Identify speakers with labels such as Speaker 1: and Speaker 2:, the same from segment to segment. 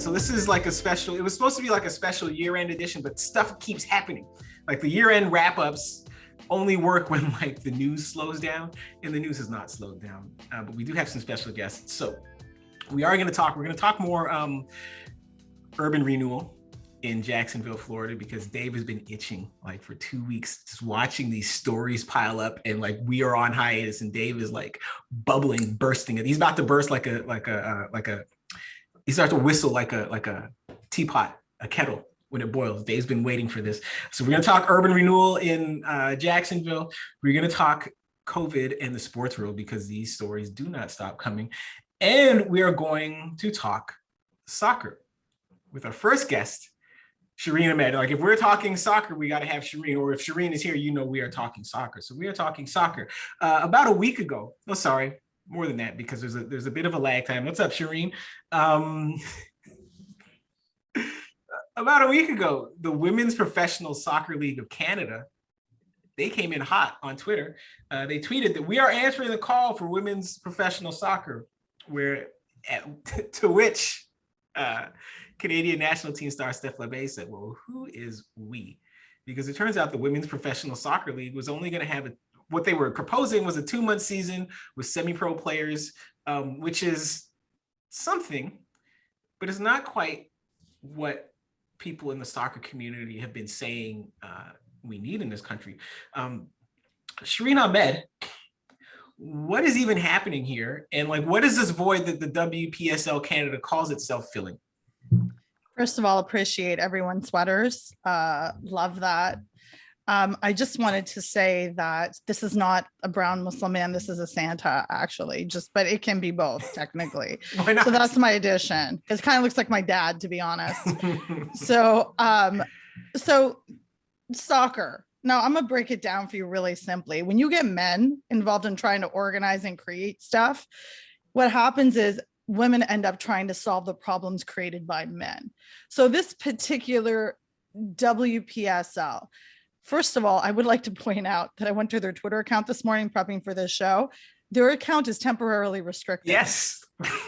Speaker 1: So this is like a special, it was supposed to be like a special year-end edition, but stuff keeps happening. Like the year-end wrap-ups only work when like the news slows down, and the news has not slowed down. But we do have some special guests. So we're going to talk more urban renewal in Jacksonville, Florida, because Dave has been itching like for 2 weeks, just watching these stories pile up, and like we are on hiatus, and Dave is like bubbling, bursting. He's about to burst like a. He starts to whistle like a teapot, a kettle when it boils. Dave's been waiting for this. So we're gonna talk urban renewal in Jacksonville. We're gonna talk COVID and the sports world, because these stories do not stop coming, and we are going to talk soccer with our first guest, Shireen Ahmed. Like if we're talking soccer, we got to have Shireen, or if Shireen is here, you know we are talking soccer. So we are talking soccer. About a week ago, more than that, because there's a bit of a lag time. What's up, Shireen? About a week ago, the Women's Professional Soccer League of Canada, they came in hot on Twitter. They tweeted that we are answering the call for women's professional soccer, to which Canadian national team star Steph Labbe said, well, who is we? Because it turns out the Women's Professional Soccer League was only going to have what they were proposing was a 2-month season with semi-pro players, which is something, but it's not quite what people in the soccer community have been saying we need in this country. Shireen Ahmed, what is even happening here? And like, what is this void that the WPSL Canada calls itself filling?
Speaker 2: First of all, appreciate everyone's sweaters. Love that. I just wanted to say that this is not a brown Muslim man. This is a Santa, actually, but it can be both technically.
Speaker 1: Why not?
Speaker 2: So that's my addition. It kind of looks like my dad, to be honest. So soccer. Now I'm gonna break it down for you really simply. When you get men involved in trying to organize and create stuff, what happens is women end up trying to solve the problems created by men. So this particular WPSL, first of all, I would like to point out that I went to their Twitter account this morning prepping for this show. Their account is temporarily restricted.
Speaker 1: Yes,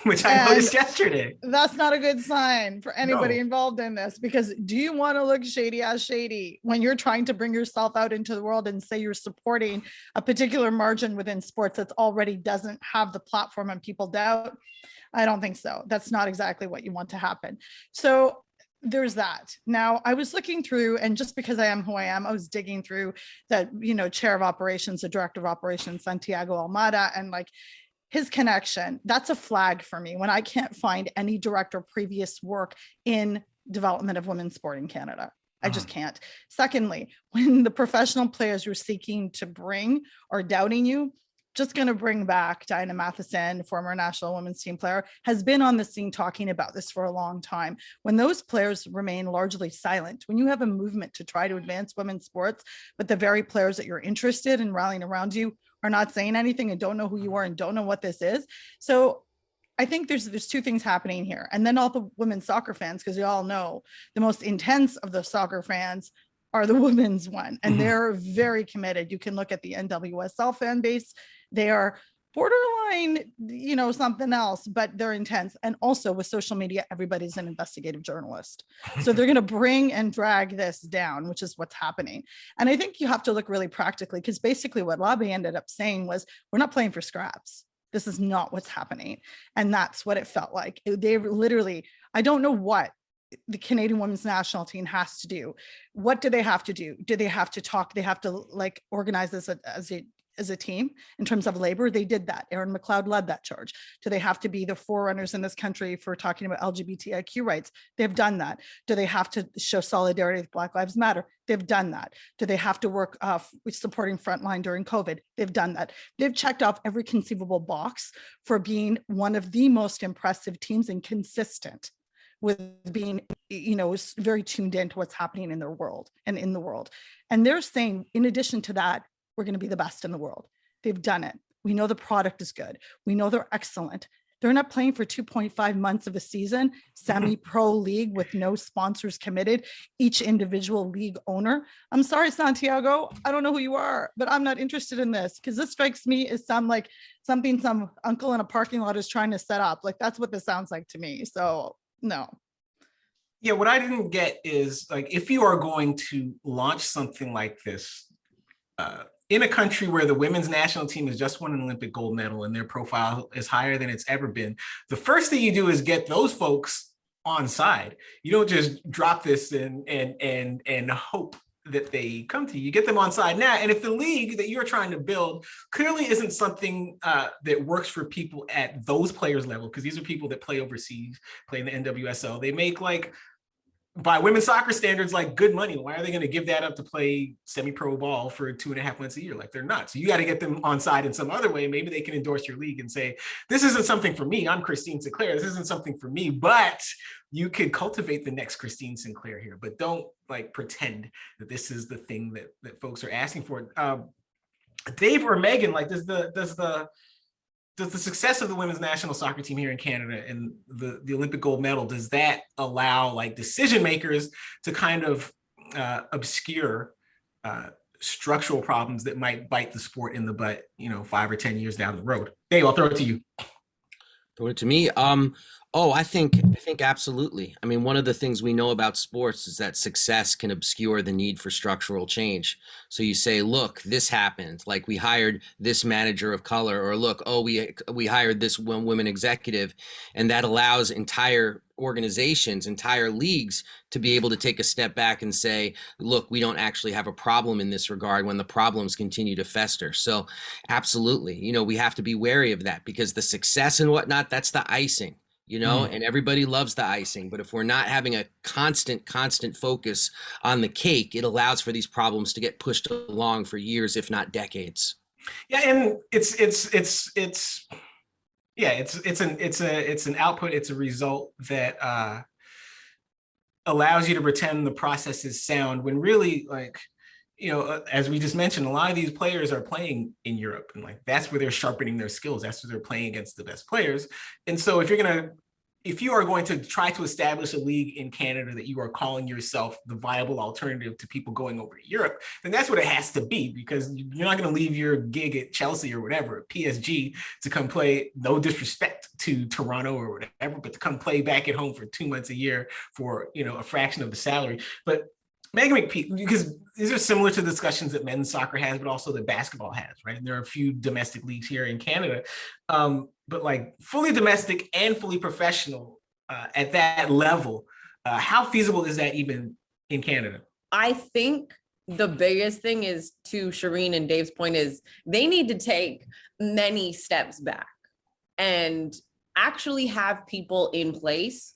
Speaker 1: which I noticed yesterday.
Speaker 2: That's not a good sign for anybody involved in this, because do you want to look shady as shady when you're trying to bring yourself out into the world and say you're supporting a particular margin within sports that already doesn't have the platform and people doubt? I don't think so. That's not exactly what you want to happen. So there's that. Now I was looking through, and just because I am who I am, I was digging through that, chair of operations, the director of operations, Santiago Almada, and like his connection. That's a flag for me when I can't find any director previous work in development of women's sport in Canada. I just can't. Secondly, when the professional players you're seeking to bring are doubting you, just going to bring back Diana Matheson, former national women's team player, has been on the scene talking about this for a long time. When those players remain largely silent, when you have a movement to try to advance women's sports, but the very players that you're interested in rallying around you are not saying anything and don't know who you are and don't know what this is. So I think there's two things happening here. And then all the women's soccer fans, because you all know the most intense of the soccer fans are the women's one, and they're very committed. You can look at the NWSL fan base. They are borderline, something else, but they're intense. And also with social media, everybody's an investigative journalist. So they're going to bring and drag this down, which is what's happening. And I think you have to look really practically, because basically what Labbe ended up saying was, we're not playing for scraps. This is not what's happening. And that's what it felt like. They literally, I don't know what the Canadian women's national team has to do. What do they have to do? Do they have to talk? They have to organize this as a team in terms of labor. They did that. Erin McLeod led that charge. Do they have to be the forerunners in this country for talking about LGBTIQ rights? They've done that. Do they have to show solidarity with Black Lives Matter? They've done that. Do they have to work with supporting Frontline during COVID? They've done that. They've checked off every conceivable box for being one of the most impressive teams and consistent with being, very tuned into what's happening in their world and in the world. And they're saying, in addition to that, we're going to be the best in the world. They've done it. We know the product is good. We know they're excellent. They're not playing for 2.5 months of a season, semi-pro league with no sponsors committed, each individual league owner. I'm sorry, Santiago, I don't know who you are, but I'm not interested in this, because this strikes me as something some uncle in a parking lot is trying to set up. Like, that's what this sounds like to me. So no.
Speaker 1: Yeah, what I didn't get is like if you are going to launch something like this in a country where the women's national team has just won an Olympic gold medal and their profile is higher than it's ever been, the first thing you do is get those folks on side. You don't just drop this and hope that they come to you. You get them on side now. And if the league that you're trying to build clearly isn't something that works for people at those players level, because these are people that play overseas, play in the NWSL, they make like, by women's soccer standards, like good money. Why are they going to give that up to play semi-pro ball for 2.5 months a year? Like they're not. So you got to get them on side in some other way. Maybe they can endorse your league and say, this isn't something for me. I'm Christine Sinclair. This isn't something for me, but you could cultivate the next Christine Sinclair here, but don't like pretend that this is the thing that folks are asking for. Dave or Megan, like does the success of the women's national soccer team here in Canada and the Olympic gold medal, does that allow like decision makers to kind of obscure structural problems that might bite the sport in the butt, 5 or 10 years down the road? Dave, I'll throw it to you.
Speaker 3: Throw it to me. I think absolutely. I mean, one of the things we know about sports is that success can obscure the need for structural change. So you say, look, this happened, like we hired this manager of color, or look, we hired this women executive, and that allows entire organizations, entire leagues to be able to take a step back and say, look, we don't actually have a problem in this regard when the problems continue to fester. So absolutely, we have to be wary of that, because the success and whatnot, that's the icing. And everybody loves the icing. But if we're not having a constant focus on the cake, it allows for these problems to get pushed along for years, if not decades.
Speaker 1: Yeah, and it's an output. It's a result that allows you to pretend the process is sound when really, like, as we just mentioned, a lot of these players are playing in Europe, and like that's where they're sharpening their skills. That's where they're playing against the best players. And so if you are going to try to establish a league in Canada that you are calling yourself the viable alternative to people going over to Europe, then that's what it has to be, because you're not going to leave your gig at Chelsea or whatever, PSG, to come play, no disrespect to Toronto or whatever, but to come play back at home for 2 months a year for, a fraction of the salary. But Megan McPeak, because these are similar to discussions that men's soccer has, but also that basketball has, right? And there are a few domestic leagues here in Canada, but like fully domestic and fully professional at that level, how feasible is that even in Canada?
Speaker 4: I think the biggest thing is, to Shireen and Dave's point, is they need to take many steps back and actually have people in place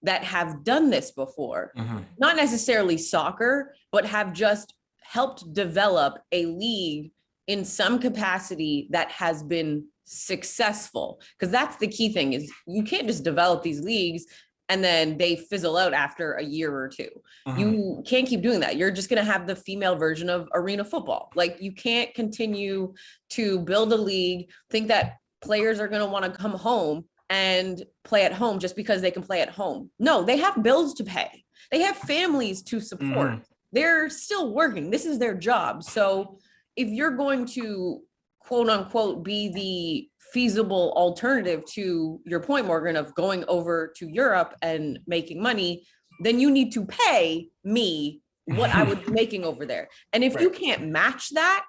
Speaker 4: that have done this before, not necessarily soccer, but have just helped develop a league in some capacity that has been successful. Because that's the key thing, is you can't just develop these leagues and then they fizzle out after a year or two. You can't keep doing that. You're just going to have the female version of arena football. Like, you can't continue to build a league, think that players are going to want to come home and play at home just because they can play at home. No, they have bills to pay. They have families to support. They're still working. This is their job. So if you're going to, quote unquote, be the feasible alternative to your point, Morgan, of going over to Europe and making money, then you need to pay me what I would be making over there. And if you can't match that,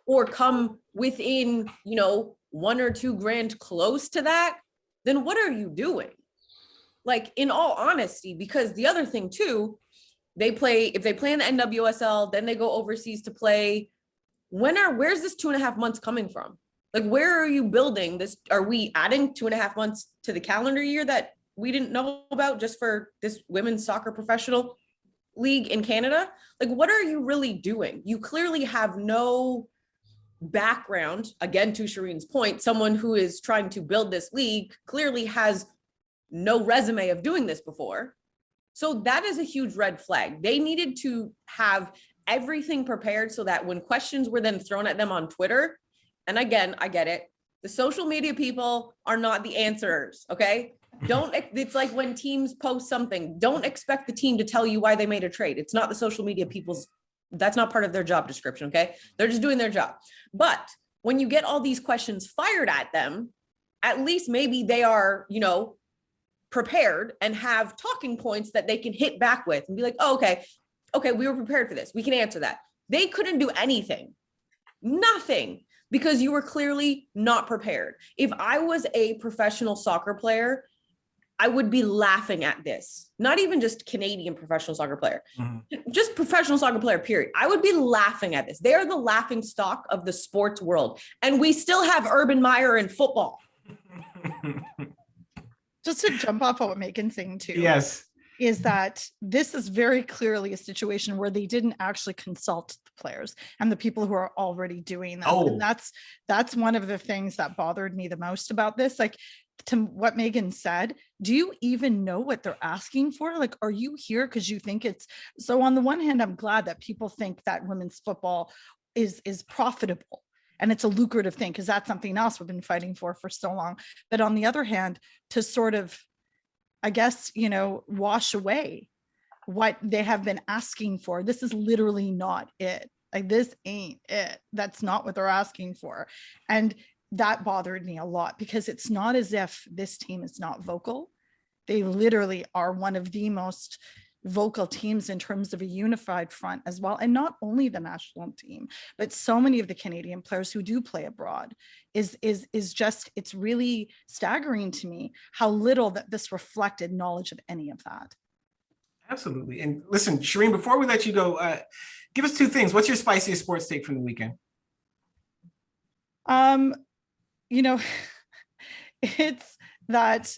Speaker 4: or come within, $1 or $2 grand close to that, then what are you doing? Like, in all honesty, because the other thing too, if they play in the NWSL, then they go overseas to play. Where's this 2.5 months coming from? Like, where are you building this? Are we adding 2.5 months to the calendar year that we didn't know about just for this women's soccer professional league in Canada? Like, what are you really doing? You clearly have no background. Again, to Shireen's point, someone who is trying to build this league clearly has no resume of doing this before. So that is a huge red flag. They needed to have everything prepared so that when questions were then thrown at them on Twitter, and again, I get it, the social media people are not the answers, okay? It's like when teams post something, don't expect the team to tell you why they made a trade. It's not the social media people's, that's not part of their job description, okay? They're just doing their job. But when you get all these questions fired at them, at least maybe they are, prepared and have talking points that they can hit back with and be like, oh, okay, we were prepared for this. We can answer that. They couldn't do anything, nothing, because you were clearly not prepared. If I was a professional soccer player, I would be laughing at this. Not even just Canadian professional soccer player, just professional soccer player, period. I would be laughing at this. They are the laughing stock of the sports world. And we still have Urban Meyer in football.
Speaker 2: Just to jump off of what Megan's saying too.
Speaker 1: Yes.
Speaker 2: Is that this is very clearly a situation where they didn't actually consult the players and the people who are already doing this. And that's one of the things that bothered me the most about this. Like, to what Megan said, do you even know what they're asking for? Like, are you here because you think it's so? On the one hand, I'm glad that people think that women's football is profitable and it's a lucrative thing, because that's something else we've been fighting for so long. But on the other hand, to sort of, I guess, wash away what they have been asking for. This is literally not it. Like, this ain't it. That's not what they're asking for. And that bothered me a lot, because it's not as if this team is not vocal. They literally are one of the most vocal teams in terms of a unified front as well. And not only the national team, but so many of the Canadian players who do play abroad is just, it's really staggering to me how little that this reflected knowledge of any of that.
Speaker 1: Absolutely. And listen, Shireen, before we let you go, give us two things. What's your spiciest sports take from the weekend?
Speaker 2: It's that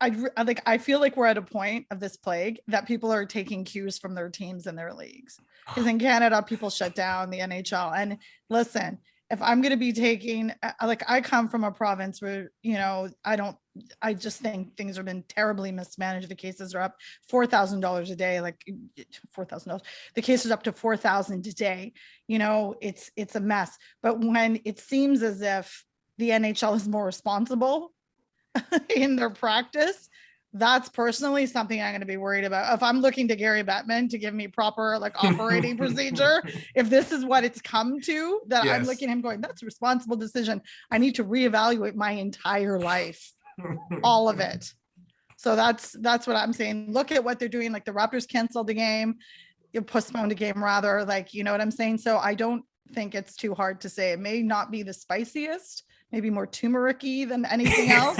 Speaker 2: I feel like we're at a point of this plague that people are taking cues from their teams and their leagues. Because in Canada, people shut down the NHL. And listen, if I'm going to be taking, I come from a province where, I just think things have been terribly mismanaged. The cases are up $4,000 a day, like $4,000. The cases up to 4,000 a day. It's a mess. But when it seems as if the NHL is more responsible in their practice, that's personally something I'm going to be worried about. If I'm looking to Gary Bettman to give me proper operating procedure, if this is what it's come to, that I'm looking at him going, that's a responsible decision. I need to reevaluate my entire life, all of it. So that's what I'm saying. Look at what they're doing. Like, the Raptors canceled the game, postponed the game rather, you know what I'm saying? So I don't think it's too hard to say. It may not be the spiciest, maybe more turmeric-y than anything else.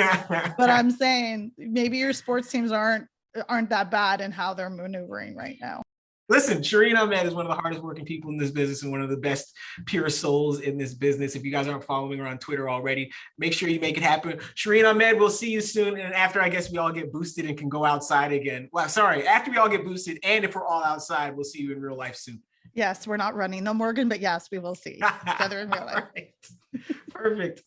Speaker 2: But I'm saying maybe your sports teams aren't that bad in how they're maneuvering right now.
Speaker 1: Listen, Shireen Ahmed is one of the hardest working people in this business and one of the best pure souls in this business. If you guys aren't following her on Twitter already, make sure you make it happen. Shireen Ahmed, we'll see you soon. And after, I guess, we all get boosted and can go outside again. Well, sorry, after we all get boosted, and if we're all outside, we'll see you in real life soon.
Speaker 2: Yes, we're not running though, Morgan, but yes, we will see each other in real life.
Speaker 1: Right. Perfect.